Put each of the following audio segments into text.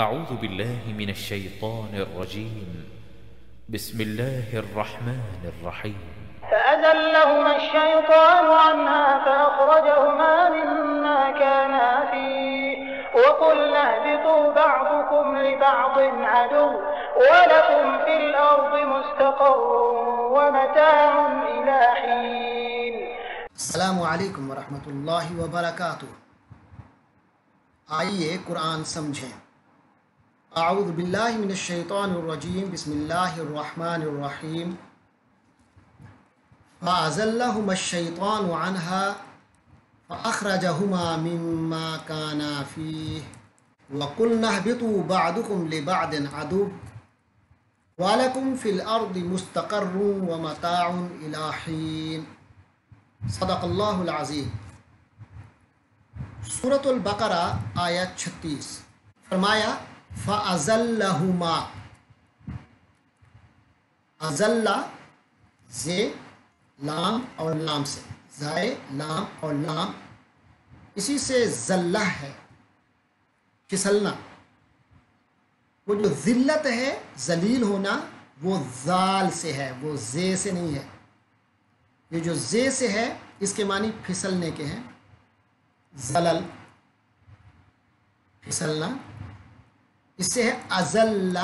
أعوذ بالله من الشيطان الرجيم. بسم الله الرحمن الرحيم. فأزلهما الشيطان عنها فأخرجهما مما كانا فيه وقلنا اهبطوا بعضكم لبعض عدو ولكم في الأرض مستقر ومتاع إلى حين. السلام علیکم ورحمۃ اللہ وبرکاتہ۔ آئیے قرآن سمجھیں۔ اعوذ باللہ من الشیطان الرجیم، بسم اللہ الرحمن الرحیم۔ فَأَزَلَّهُمَا الشَّيْطَانُ عَنْهَا فَأَخْرَجَهُمَا مِمَّا كَانَا فِيهِ وَقُلْنَا اهْبِطُوا بَعْضُكُمْ لِبَعْضٍ عَدُوٌّ وَلَكُمْ فِي الْأَرْضِ مُسْتَقَرٌّ وَمَتَاعٌ إِلَى حِينٍ۔ صدق اللہ العظیم۔ سورۃ البقرہ آیت 36۔ فرمایا فَأَزَلَّهُمَا، ازلّہ زے لام اور لام سے، زائے لام اور لام، اسی سے زلہ ہے پھسلنا۔ وہ جو ذلت ہے، ذلیل ہونا، وہ ذال سے ہے، وہ زے سے نہیں ہے۔ یہ جو زے سے ہے اس کے معنی پھسلنے کے ہیں۔ زلل پھسلنا، اس سے ہے ازل،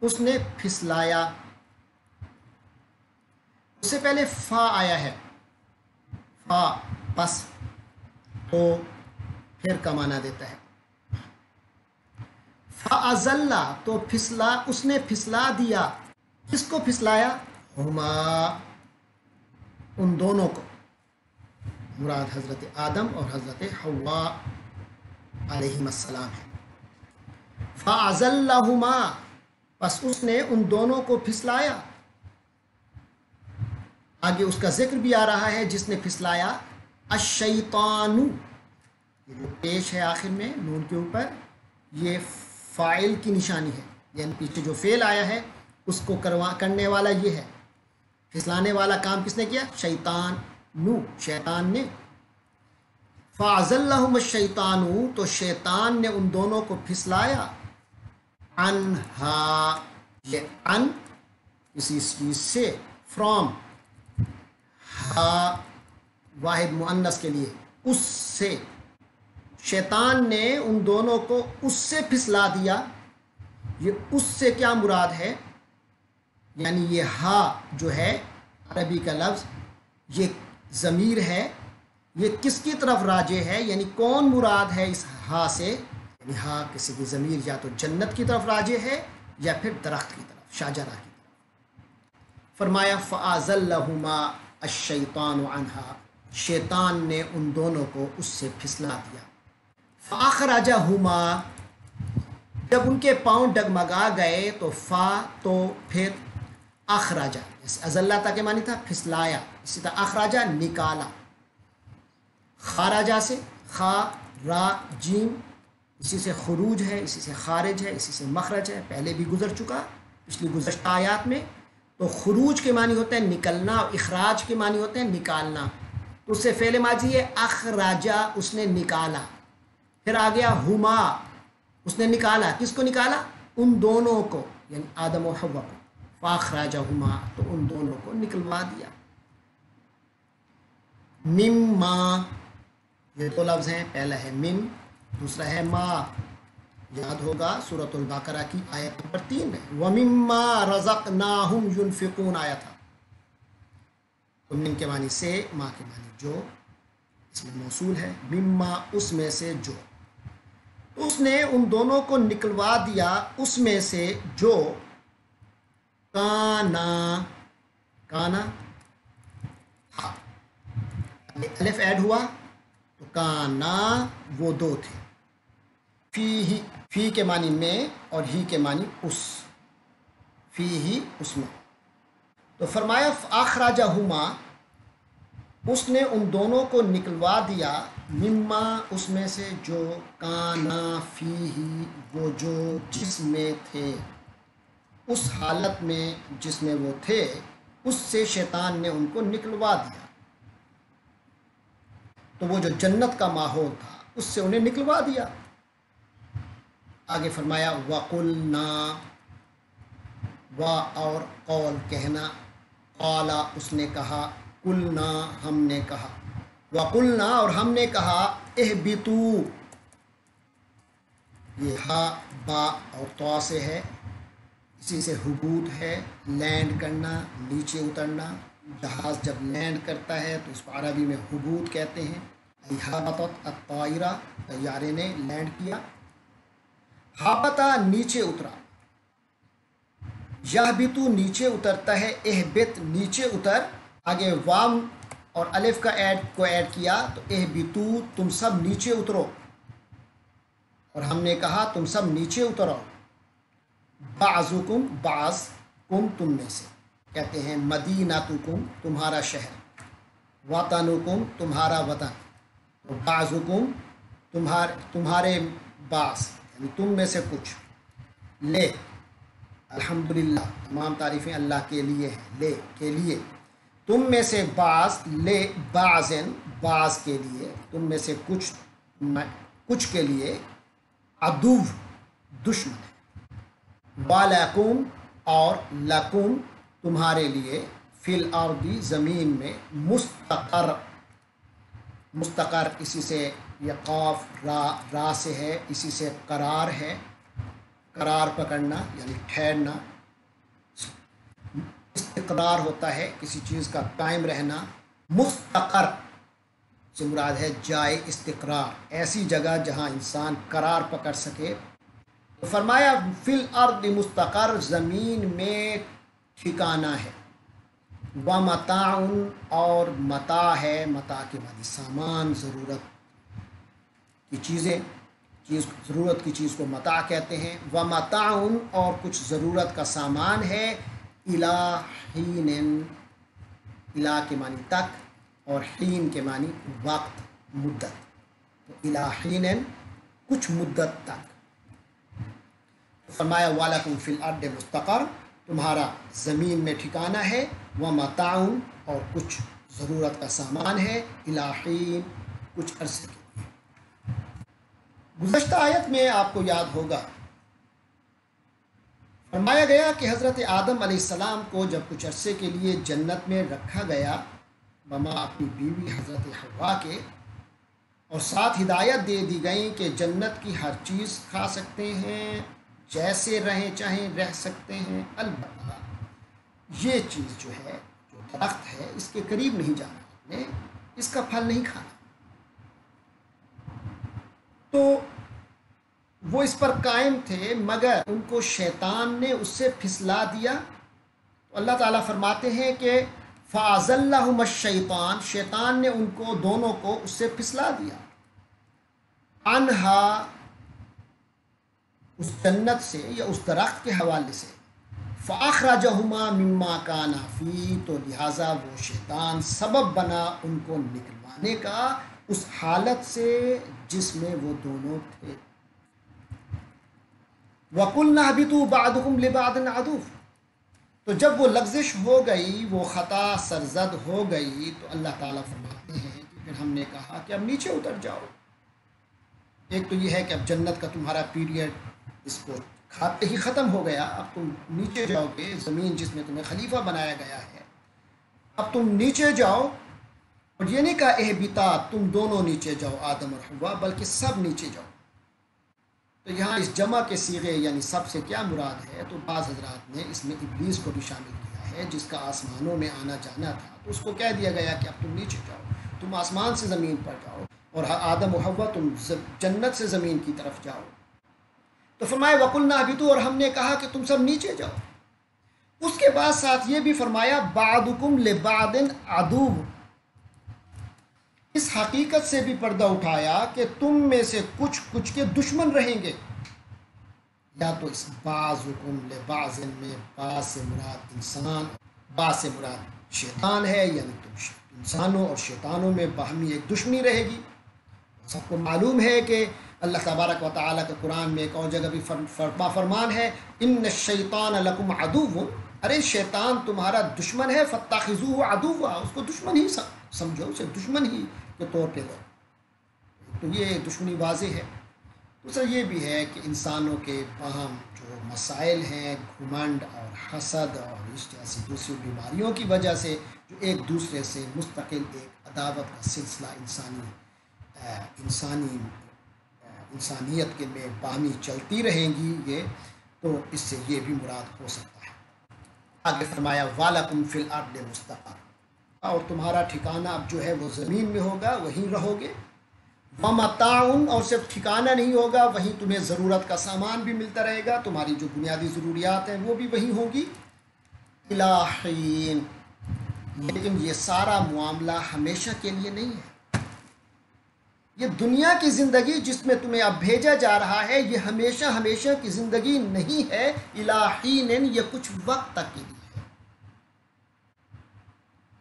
اس نے پھسلایا۔ اس سے پہلے فا آیا ہے، فا پس، تو پھر کا معنی دیتا ہے۔ فَأَزَلَّ تو پھسلا، اس نے پھسلا دیا۔ کس کو پھسلایا؟ ہما، ان دونوں کو، مراد حضرت آدم اور حضرت حوا علیہم السلام ہے۔ فَأَزَلَّهُمَا پس اس نے ان دونوں کو پھسلایا۔ آگے اس کا ذکر بھی آ رہا ہے جس نے پھسلایا، الشیطان، یہ جو پیش ہے آخر میں نون کے اوپر، یہ فاعل کی نشانی ہے، یعنی پیچھے جو فعل آیا ہے اس کو کرنے والا یہ ہے۔ پھسلانے والا کام کس نے کیا؟ شیطان، شیطان نے۔ فَأَزَلَّهُمَا الشَّيْطَانُ تو شیطان نے ان دونوں کو پھسلایا۔ عنہا، یہ ان کسی چیز سے، فرام، ہا واحد مؤنث کے لیے، اس سے، شیطان نے ان دونوں کو اس سے پھسلا دیا۔ یہ اس سے کیا مراد ہے؟ یعنی یہ ہا جو ہے عربی کا لفظ، یہ ضمیر ہے، یہ کس کی طرف راجع ہے؟ یعنی کون مراد ہے اس ہا سے؟ یعنی ہا کسی کی ضمیر یا تو جنت کی طرف راجع ہے یا پھر درخت کی طرف، شاجرہ کی طرف۔ فرمایا فَأَزَلَّهُمَا الشَّيْطَانُ عَنْهَا، شیطان نے ان دونوں کو اس سے پھسلا دیا۔ فَأَخْرَجَهُمَا، جب ان کے پاؤں ڈگمگا گئے تو فا تو پھر اخراجہ، جیسے ازلہ تک کے معنی تھا پھسلایا، اسی طرح اخراجہ نکالا۔ خارجہ سے، خا را جیم، اسی سے خروج ہے، اسی سے خارج ہے، اسی سے مخرج ہے، پہلے بھی گزر چکا پچھلی گزشتہ آیات میں۔ تو خروج کے معنی ہوتے ہیں نکلنا، اور اخراج کے معنی ہوتے ہیں نکالنا۔ تو اس سے فعل ماضی ہے اخراجہ، اس نے نکالا۔ پھر آ گیا ہما، اس نے نکالا، کس کو نکالا؟ ان دونوں کو، یعنی آدم و حوا کو۔ فاخرجہما تو ان دونوں کو نکلوا دیا۔ مما، یہ دو لفظ ہیں، پہلا ہے مم، دوسرا ہے ما۔ یاد ہوگا سورۃ البقرہ کی آیت نمبر 3 میں وَمِمَّا رَزَقْنَاهُمْ يُنْفِقُونَ آیا تھا۔ تو من کے معنی سے، ما کے معنی جو، اس میں موصول ہے، مما اس میں سے جو۔ تو اس نے ان دونوں کو نکلوا دیا اس میں سے جو، کانا، کانا ہاں، الف ایڈ ہوا تو کانا وہ دو تھے۔ فی کے معنی میں اور ہی کے معنی اس، فی ہی اس میں۔ تو فرمایا اخراجہما، اس نے ان دونوں کو نکلوا دیا، مما اس میں سے جو، کانا فی ہی وہ جو جس میں تھے، اس حالت میں جس میں وہ تھے، اس سے شیطان نے ان کو نکلوا دیا۔ تو وہ جو جنت کا ماحول تھا اس سے انہیں نکلوا دیا۔ آگے فرمایا وَقُلْنَا، وا اور قول کہنا، قالا اس نے کہا، قلنا ہم نے کہا، وقلنا اور ہم نے کہا، اہبتو یہ ہا با اور تو سے ہے، اسی سے حبوط ہے، لینڈ کرنا، نیچے اترنا۔ جہاز جب لینڈ کرتا ہے تو اس کو عربی میں حبوط کہتے ہیں۔ احابطت الطائرہ، طیارے نے لینڈ کیا۔ حابطہ نیچے اترا، یہبتو نیچے اترتا ہے، اہبت نیچے اتر، آگے وام اور الف کا ایڈ کیا تو اہبتو تم سب نیچے اترو، اور ہم نے کہا تم سب نیچے اترو۔ بعضکم بعض، کم تم میں سے، کہتے ہیں مدینتکم تمہارا شہر، وطنکم تمہارا وطن، بعضکم تمہارے بعض یعنی تم میں سے کچھ۔ لے الحمدللہ تمام تعریفیں اللہ کے لیے ہیں، لے کے لیے، تم میں سے بعض، لے بعضن بعض کے لیے، تم میں سے کچھ کے لیے، عدو دشمن ہے، وَلَكُمْ اور لکم تمہارے لیے، فی الارض زمین میں، مستقر اسی سے یہ قاف را سے ہے، اسی سے قرار ہے، قرار پکڑنا یعنی ٹھہرنا، استقرار ہوتا ہے کسی چیز کا قائم رہنا، مستقر سے مراد ہے جائے استقرار، ایسی جگہ جہاں انسان قرار پکڑ سکے۔ تو فرمایا فی الارض مستقر، زمین میں ٹھکانہ ہے، ومتاع اور متاع ہے، متاع کے معنی سامان، ضرورت کی چیزیں، ضرورت کی چیز کو متاع کہتے ہیں، ومتاع اور کچھ ضرورت کا سامان ہے، الی حین، الی کے معنی تک اور حین کے معنی وقت، مدت، تو الی حین کچھ مدت تک۔ فرمایا وَلَكُمْ فِي الْأَرْضِ مستقر، تمہارا زمین میں ٹھکانہ ہے، وَمَتَاعٌ اور کچھ ضرورت کا سامان ہے، اِلَىٰ حین کچھ عرصے کے لیے۔ گزشتہ آیت میں آپ کو یاد ہوگا فرمایا گیا کہ حضرت آدم علیہ السلام کو جب کچھ عرصے کے لیے جنت میں رکھا گیا بما اپنی بیوی حضرت حوا کے، اور ساتھ ہدایت دے دی گئی کہ جنت کی ہر چیز کھا سکتے ہیں، جیسے رہیں چاہیں رہ سکتے ہیں، البتہ یہ چیز جو ہے، جو درخت ہے، اس کے قریب نہیں جانا ہے، اس کا پھل نہیں کھانا۔ تو وہ اس پر قائم تھے، مگر ان کو شیطان نے اس سے پھسلا دیا۔ تو اللہ تعالیٰ فرماتے ہیں کہ فَأَزَلَّهُمَ الشَّيْطَانُ، شیطان نے ان کو دونوں کو اس سے پھسلا دیا، عنہا اس جنت سے یا اس درخت کے حوالے سے، فَأَخْرَجَهُمَا مِمَّا كَانَا فِيهِ، تو لہٰذا وہ شیطان سبب بنا ان کو نکلوانے کا اس حالت سے جس میں وہ دونوں تھے۔ وَقُلْنَا اهْبِطُوا بَعْضُكُمْ لِبَعْضٍ عَدُوٌّ، تو جب وہ لغزش ہو گئی، وہ خطا سرزد ہو گئی، تو اللہ تعالیٰ فرماتے ہیں کہ پھر ہم نے کہا کہ اب نیچے اتر جاؤ۔ ایک تو یہ ہے کہ اب جنت کا تمہارا پیریڈ اس کو کھاتے ہی ختم ہو گیا، اب تم نیچے جاؤ گے، زمین جس میں تمہیں خلیفہ بنایا گیا ہے، اب تم نیچے جاؤ۔ اور یہ نہیں کہا اہبتا تم دونوں نیچے جاؤ، آدم اور حوا، بلکہ سب نیچے جاؤ۔ تو یہاں اس جمع کے صیغے یعنی سب سے کیا مراد ہے، تو بعض حضرات نے اس میں ابلیس کو بھی شامل کیا ہے، جس کا آسمانوں میں آنا جانا تھا، تو اس کو کہہ دیا گیا کہ اب تم نیچے جاؤ، تم آسمان سے زمین پر جاؤ، اور آدم و حوا تم جنت سے زمین کی طرف جاؤ۔ تو فرمایا وَقُلْنَا اهْبِطُوا، اور ہم نے کہا کہ تم سب نیچے جاؤ۔ اس کے بعد ساتھ یہ بھی فرمایا بَعْضُكُمْ لِبَعْضٍ عَدُوٌّ، اس حقیقت سے بھی پردہ اٹھایا کہ تم میں سے کچھ کے دشمن رہیں گے۔ یا تو اس بعضکم لبعض میں بعض سے مراد انسان، بعض سے مراد شیطان ہے، یعنی تم انسانوں اور شیطانوں میں باہمی ایک دشمنی رہے گی۔ سب کو معلوم ہے کہ اللہ تبارک و تعالیٰ کے قرآن میں ایک اور جگہ بھی فرمان ہے ان الشیطان لکم عدو، ارے شیطان تمہارا دشمن ہے، فاتخذوہ عدوا، اس کو دشمن ہی سمجھو، اسے دشمن ہی کے طور پہ لو۔ تو یہ دشمنی واضح ہے۔ دوسرا یہ بھی ہے کہ انسانوں کے باہم جو مسائل ہیں، گھمنڈ اور حسد اور اس جیسی دوسری بیماریوں کی وجہ سے جو ایک دوسرے سے مستقل ایک عداوت کا سلسلہ انسانیت کے میں باہمی چلتی رہیں گی، یہ تو اس سے یہ بھی مراد ہو سکتا ہے۔ آگے فرمایا وَلَكُمْ فِي الْأَرْضِ مُسْتَقَرٌّ، اور تمہارا ٹھکانہ اب جو ہے وہ زمین میں ہوگا، وہیں رہو گے۔ وَمَتَاعٌ، اور صرف ٹھکانہ نہیں ہوگا، وہیں تمہیں ضرورت کا سامان بھی ملتا رہے گا، تمہاری جو بنیادی ضروریات ہیں وہ بھی وہیں ہوگی۔ إِلَىٰ حِينٍ، لیکن یہ سارا معاملہ ہمیشہ کے لیے نہیں ہے۔ یہ دنیا کی زندگی جس میں تمہیں اب بھیجا جا رہا ہے، یہ ہمیشہ ہمیشہ کی زندگی نہیں ہے۔ إِلَىٰ حِينٍ، یہ کچھ وقت تک کے لیے ہے۔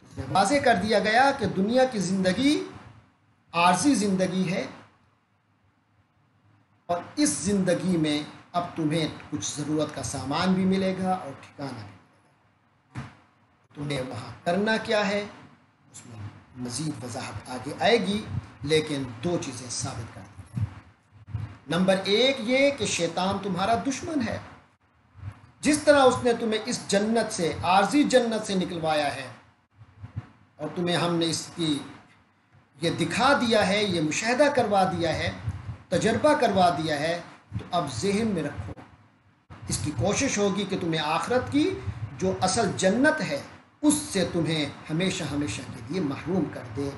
اس میں واضح کر دیا گیا کہ دنیا کی زندگی عارضی زندگی ہے، اور اس زندگی میں اب تمہیں کچھ ضرورت کا سامان بھی ملے گا اور ٹھکانہ بھی ملے گا۔ تمہیں وہاں کرنا کیا ہے اس میں مزید وضاحت آگے آئے گی، لیکن دو چیزیں ثابت کر دی ہیں۔ نمبر ایک یہ کہ شیطان تمہارا دشمن ہے۔ جس طرح اس نے تمہیں اس جنت سے، عارضی جنت سے نکلوایا ہے، اور تمہیں ہم نے اس کی یہ دکھا دیا ہے، یہ مشاہدہ کروا دیا ہے، تجربہ کروا دیا ہے، تو اب ذہن میں رکھو، اس کی کوشش ہوگی کہ تمہیں آخرت کی جو اصل جنت ہے اس سے تمہیں ہمیشہ ہمیشہ کے لیے محروم کر دے۔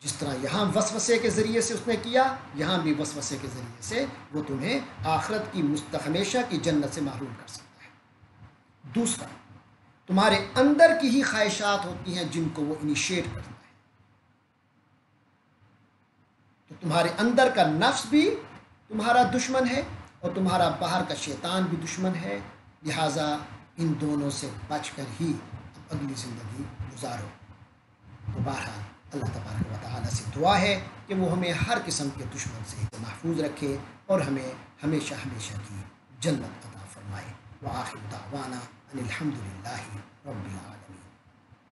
جس طرح یہاں وسوسے کے ذریعے سے اس نے کیا، یہاں بھی وسوسے کے ذریعے سے وہ تمہیں آخرت کی ہمیشہ کی جنت سے محروم کر سکتا ہے۔ دوسرا، تمہارے اندر کی ہی خواہشات ہوتی ہیں جن کو وہ انیشیٹ کرتا ہے، تو تمہارے اندر کا نفس بھی تمہارا دشمن ہے اور تمہارا باہر کا شیطان بھی دشمن ہے، لہٰذا ان دونوں سے بچ کر ہی اب اگلی زندگی گزارو۔ تو بہرحال اللہ تبارک و تعالیٰ سے دعا ہے کہ وہ ہمیں ہر قسم کے دشمن سے محفوظ رکھے اور ہمیں ہمیشہ ہمیشہ کی جنت عطا فرمائے۔ وآخر دعوانا ان الحمد للہ رب العالمین۔